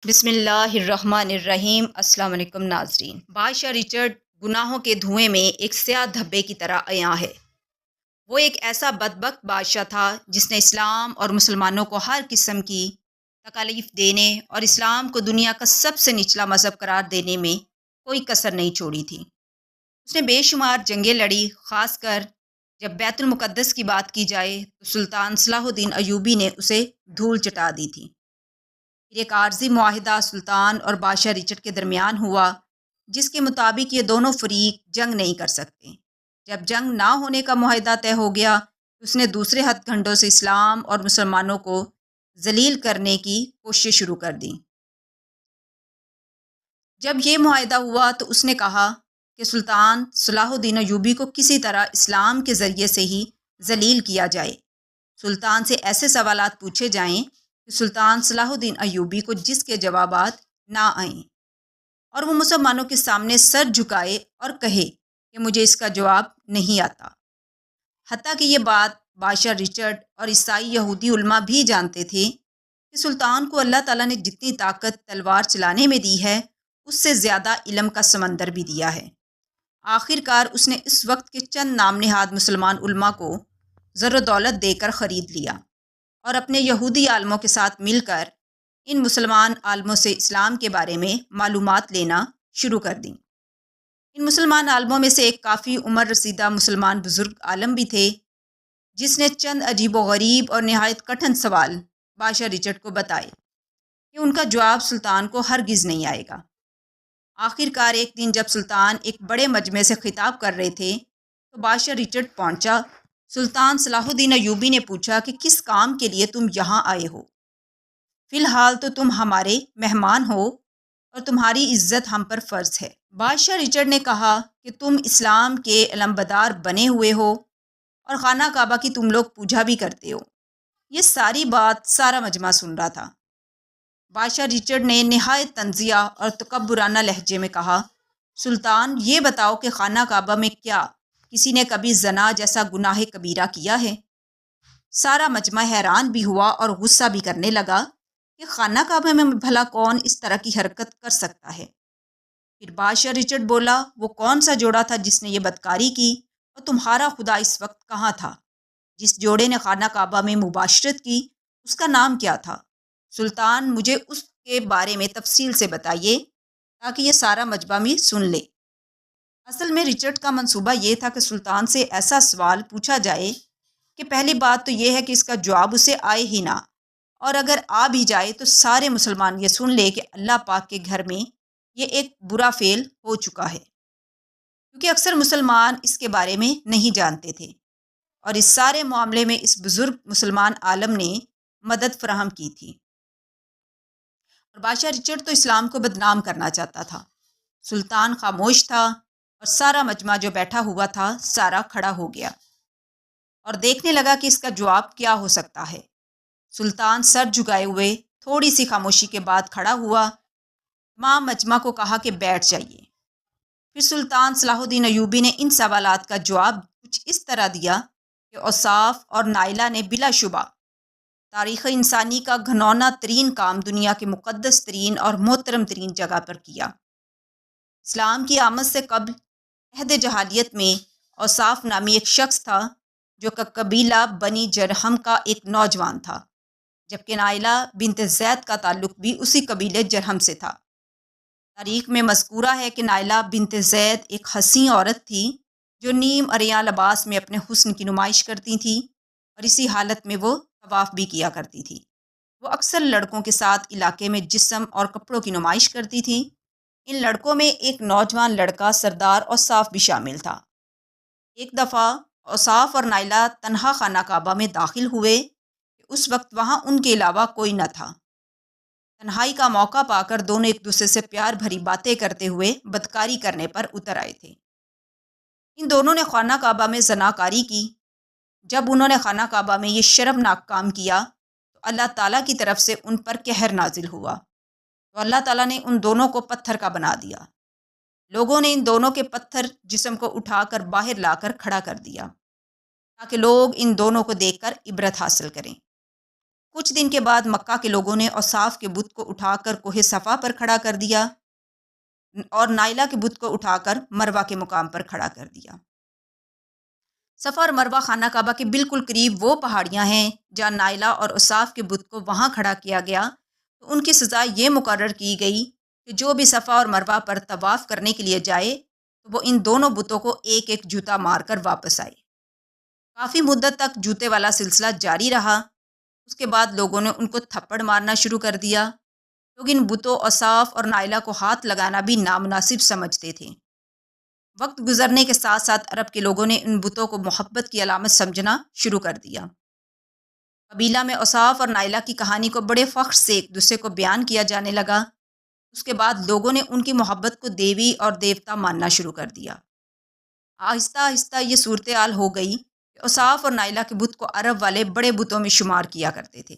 بسم اللہ الرحمن الرحیم۔ السلام علیکم ناظرین۔ بادشاہ رچرڈ گناہوں کے دھوئیں میں ایک سیاہ دھبے کی طرح عیاں ہے۔ وہ ایک ایسا بدبخت بادشاہ تھا جس نے اسلام اور مسلمانوں کو ہر قسم کی تکالیف دینے اور اسلام کو دنیا کا سب سے نچلا مذہب قرار دینے میں کوئی کسر نہیں چھوڑی تھی۔ اس نے بے شمار جنگیں لڑی، خاص کر جب بیت المقدس کی بات کی جائے تو سلطان صلاح الدین ایوبی نے اسے دھول چٹا دی تھی۔ پھر ایک عارضی معاہدہ سلطان اور بادشاہ رچرڈ کے درمیان ہوا، جس کے مطابق یہ دونوں فریق جنگ نہیں کر سکتے۔ جب جنگ نہ ہونے کا معاہدہ طے ہو گیا تو اس نے دوسرے ہتھ کنڈوں سے اسلام اور مسلمانوں کو ذلیل کرنے کی کوشش شروع کر دی۔ جب یہ معاہدہ ہوا تو اس نے کہا کہ سلطان صلاح الدین ایوبی کو کسی طرح اسلام کے ذریعے سے ہی ذلیل کیا جائے۔ سلطان سے ایسے سوالات پوچھے جائیں کہ سلطان صلاح الدین ایوبی کو جس کے جوابات نہ آئیں، اور وہ مسلمانوں کے سامنے سر جھکائے اور کہے کہ مجھے اس کا جواب نہیں آتا۔ حتیٰ کہ یہ بات بادشاہ رچرڈ اور عیسائی یہودی علماء بھی جانتے تھے کہ سلطان کو اللہ تعالیٰ نے جتنی طاقت تلوار چلانے میں دی ہے، اس سے زیادہ علم کا سمندر بھی دیا ہے۔ آخر کار اس نے اس وقت کے چند نام نہاد مسلمان علماء کو زر و دولت دے کر خرید لیا اور اپنے یہودی عالموں کے ساتھ مل کر ان مسلمان عالموں سے اسلام کے بارے میں معلومات لینا شروع کر دیں۔ ان مسلمان عالموں میں سے ایک کافی عمر رسیدہ مسلمان بزرگ عالم بھی تھے، جس نے چند عجیب و غریب اور نہایت کٹھن سوال بادشاہ رچرڈ کو بتائے کہ ان کا جواب سلطان کو ہرگز نہیں آئے گا۔ آخر کار ایک دن جب سلطان ایک بڑے مجمع سے خطاب کر رہے تھے تو بادشاہ رچرڈ پہنچا۔ سلطان صلاح الدین ایوبی نے پوچھا کہ کس کام کے لیے تم یہاں آئے ہو؟ فی الحال تو تم ہمارے مہمان ہو اور تمہاری عزت ہم پر فرض ہے۔ بادشاہ رچرڈ نے کہا کہ تم اسلام کے علمبردار بنے ہوئے ہو اور خانہ کعبہ کی تم لوگ پوجا بھی کرتے ہو۔ یہ ساری بات سارا مجمع سن رہا تھا۔ بادشاہ رچرڈ نے نہایت طنزیہ اور تکبرانہ لہجے میں کہا، سلطان یہ بتاؤ کہ خانہ کعبہ میں کیا کسی نے کبھی زنا جیسا گناہ کبیرہ کیا ہے؟ سارا مجمع حیران بھی ہوا اور غصہ بھی کرنے لگا کہ خانہ کعبہ میں بھلا کون اس طرح کی حرکت کر سکتا ہے۔ پھر بادشاہ رچرڈ بولا، وہ کون سا جوڑا تھا جس نے یہ بدکاری کی، اور تمہارا خدا اس وقت کہاں تھا؟ جس جوڑے نے خانہ کعبہ میں مباشرت کی اس کا نام کیا تھا؟ سلطان مجھے اس کے بارے میں تفصیل سے بتائیے تاکہ یہ سارا مجمع بھی سن لے۔ اصل میں رچرڈ کا منصوبہ یہ تھا کہ سلطان سے ایسا سوال پوچھا جائے کہ پہلی بات تو یہ ہے کہ اس کا جواب اسے آئے ہی نہ، اور اگر آ بھی جائے تو سارے مسلمان یہ سن لے کہ اللہ پاک کے گھر میں یہ ایک برا فعل ہو چکا ہے، کیونکہ اکثر مسلمان اس کے بارے میں نہیں جانتے تھے، اور اس سارے معاملے میں اس بزرگ مسلمان عالم نے مدد فراہم کی تھی۔ اور بادشاہ رچرڈ تو اسلام کو بدنام کرنا چاہتا تھا۔ سلطان خاموش تھا اور سارا مجمع جو بیٹھا ہوا تھا سارا کھڑا ہو گیا اور دیکھنے لگا کہ اس کا جواب کیا ہو سکتا ہے۔ سلطان سر جھکائے ہوئے تھوڑی سی خاموشی کے بعد کھڑا ہوا، تمام مجمع کو کہا کہ بیٹھ جائیے۔ پھر سلطان صلاح الدین ایوبی نے ان سوالات کا جواب کچھ اس طرح دیا کہ اوصاف اور نائلہ نے بلا شبہ تاریخ انسانی کا گھنونا ترین کام دنیا کے مقدس ترین اور محترم ترین جگہ پر کیا۔ اسلام کی آمد سے قبل عہد جاہلیت میں اوصاف نامی ایک شخص تھا جو قبیلہ بنی جرہم کا ایک نوجوان تھا، جبکہ نائلہ بنت زید کا تعلق بھی اسی قبیلے جرہم سے تھا۔ تاریخ میں مذکورہ ہے کہ نائلہ بنت زید ایک حسین عورت تھی جو نیم عریاں لباس میں اپنے حسن کی نمائش کرتی تھی، اور اسی حالت میں وہ طواف بھی کیا کرتی تھی۔ وہ اکثر لڑکوں کے ساتھ علاقے میں جسم اور کپڑوں کی نمائش کرتی تھی۔ ان لڑکوں میں ایک نوجوان لڑکا سردار اوصاف بھی شامل تھا۔ ایک دفعہ اوصاف اور نائلہ تنہا خانہ کعبہ میں داخل ہوئے کہ اس وقت وہاں ان کے علاوہ کوئی نہ تھا۔ تنہائی کا موقع پا کر دونوں ایک دوسرے سے پیار بھری باتیں کرتے ہوئے بدکاری کرنے پر اتر آئے تھے۔ ان دونوں نے خانہ کعبہ میں زناکاری کی۔ جب انہوں نے خانہ کعبہ میں یہ شرمناک کام کیا تو اللہ تعالیٰ کی طرف سے ان پر قہر نازل ہوا، تو اللہ تعالیٰ نے ان دونوں کو پتھر کا بنا دیا۔ لوگوں نے ان دونوں کے پتھر جسم کو اٹھا کر باہر لا کر کھڑا کر دیا تاکہ لوگ ان دونوں کو دیکھ کر عبرت حاصل کریں۔ کچھ دن کے بعد مکہ کے لوگوں نے اوصاف کے بت کو اٹھا کر کوہ صفا پر کھڑا کر دیا اور نائلہ کے بت کو اٹھا کر مروہ کے مقام پر کھڑا کر دیا۔ صفا اور مروہ خانہ کعبہ کے بالکل قریب وہ پہاڑیاں ہیں جہاں نائلہ اور اوصاف کے بت کو وہاں کھڑا کیا گیا، تو ان کی سزا یہ مقرر کی گئی کہ جو بھی صفا اور مروہ پر طواف کرنے کے لیے جائے تو وہ ان دونوں بتوں کو ایک ایک جوتا مار کر واپس آئے۔ کافی مدت تک جوتے والا سلسلہ جاری رہا۔ اس کے بعد لوگوں نے ان کو تھپڑ مارنا شروع کر دیا۔ لوگ ان بتوں اوصاف اور نائلہ کو ہاتھ لگانا بھی نامناسب سمجھتے تھے۔ وقت گزرنے کے ساتھ ساتھ عرب کے لوگوں نے ان بتوں کو محبت کی علامت سمجھنا شروع کر دیا۔ قبیلہ میں اوصاف اور نائلہ کی کہانی کو بڑے فخر سے ایک دوسرے کو بیان کیا جانے لگا۔ اس کے بعد لوگوں نے ان کی محبت کو دیوی اور دیوتا ماننا شروع کر دیا۔ آہستہ آہستہ یہ صورتحال ہو گئی کہ اوصاف اور نائلہ کے بت کو عرب والے بڑے بتوں میں شمار کیا کرتے تھے۔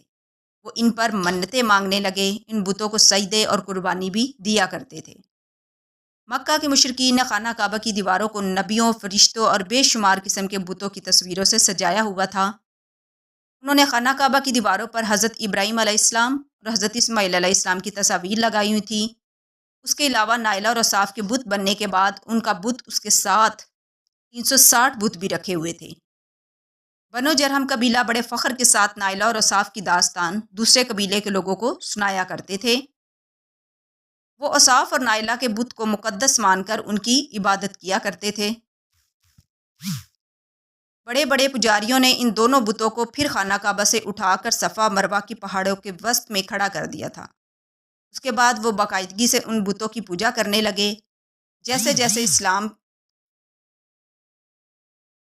وہ ان پر منتیں مانگنے لگے، ان بتوں کو سجدے اور قربانی بھی دیا کرتے تھے۔ مکہ کے مشرکین نے خانہ کعبہ کی دیواروں کو نبیوں، فرشتوں اور بے شمار قسم کے بتوں کی تصویروں سے سجایا ہوا تھا۔ انہوں نے خانہ کعبہ کی دیواروں پر حضرت ابراہیم علیہ السلام اور حضرت اسماعیل علیہ السلام کی تصاویر لگائی ہوئی تھیں۔ اس کے علاوہ نائلہ اور اوصاف کے بت بننے کے بعد ان کا بت اس کے ساتھ 360 بت بھی رکھے ہوئے تھے۔ بنو جرہم قبیلہ بڑے فخر کے ساتھ نائلہ اور اوصاف کی داستان دوسرے قبیلے کے لوگوں کو سنایا کرتے تھے۔ وہ اوصاف اور نائلہ کے بت کو مقدس مان کر ان کی عبادت کیا کرتے تھے۔ بڑے بڑے پجاریوں نے ان دونوں بتوں کو پھر خانہ کعبہ سے اٹھا کر صفا مروہ کی پہاڑوں کے وسط میں کھڑا کر دیا تھا۔ اس کے بعد وہ باقاعدگی سے ان بتوں کی پوجا کرنے لگے۔ جیسے جیسے اسلام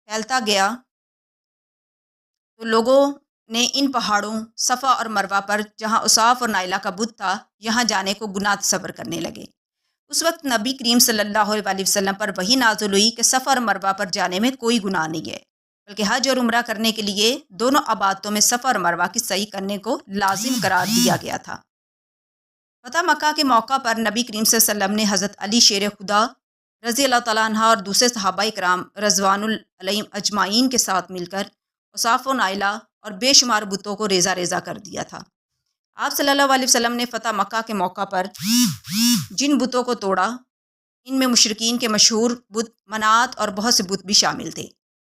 پھیلتا گیا تو لوگوں نے ان پہاڑوں صفا اور مروہ پر جہاں اوصاف اور نائلہ کا بت تھا یہاں جانے کو گناہ تصور کرنے لگے۔ اس وقت نبی کریم صلی اللہ علیہ وسلم پر وحی نازل ہوئی کہ صفا اور مروہ پر جانے میں کوئی گناہ نہیں ہے، بلکہ حج اور عمرہ کرنے کے لیے دونوں عبادتوں میں صفا اور مروہ کی سعی کرنے کو لازم قرار دیا گیا تھا۔ فتح مکہ کے موقع پر نبی کریم صلی اللہ علیہ وسلم نے حضرت علی شیر خدا رضی اللہ تعالیٰ عنہ اور دوسرے صحابہ کرام رضوان علیہم اجمعین کے ساتھ مل کر اوصاف و نائلہ اور بے شمار بتوں کو ریزہ ریزہ کر دیا تھا۔ آپ صلی اللہ علیہ وسلم نے فتح مکہ کے موقع پر جن بتوں کو توڑا ان میں مشرکین کے مشہور بت منات اور بہت سے بت بھی شامل تھے۔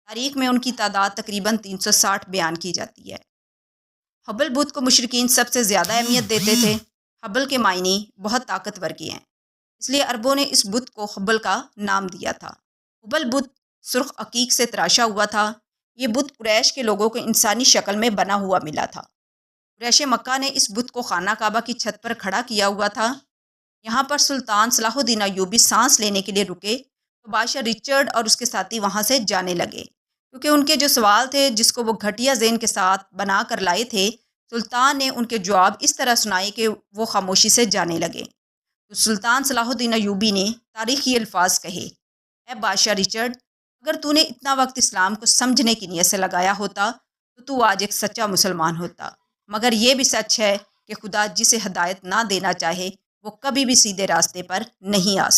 تاریخ میں ان کی تعداد تقریباً 360 بیان کی جاتی ہے۔ حبل بت کو مشرکین سب سے زیادہ اہمیت دیتے تھے۔ حبل کے معنی بہت طاقتور کے ہیں، اس لیے عربوں نے اس بت کو حبل کا نام دیا تھا۔ حبل بت سرخ عقیق سے تراشا ہوا تھا۔ یہ بت قریش کے لوگوں کو انسانی شکل میں بنا ہوا ملا تھا۔ قریش مکہ نے اس بت کو خانہ کعبہ کی چھت پر کھڑا کیا ہوا تھا۔ یہاں پر سلطان صلاح الدین ایوبی سانس لینے کے لیے رکے تو بادشاہ رچرڈ اور اس کے ساتھی وہاں سے جانے لگے، کیونکہ ان کے جو سوال تھے جس کو وہ گھٹیا ذہن کے ساتھ بنا کر لائے تھے، سلطان نے ان کے جواب اس طرح سنائے کہ وہ خاموشی سے جانے لگے۔ تو سلطان صلاح الدین ایوبی نے تاریخی الفاظ کہے، اے بادشاہ رچرڈ، اگر تو نے اتنا وقت اسلام کو سمجھنے کی نیت سے لگایا ہوتا تو تو آج ایک سچا مسلمان ہوتا، مگر یہ بھی سچ ہے کہ خدا جسے ہدایت نہ دینا چاہے وہ کبھی بھی سیدھے راستے پر نہیں آ سکتا۔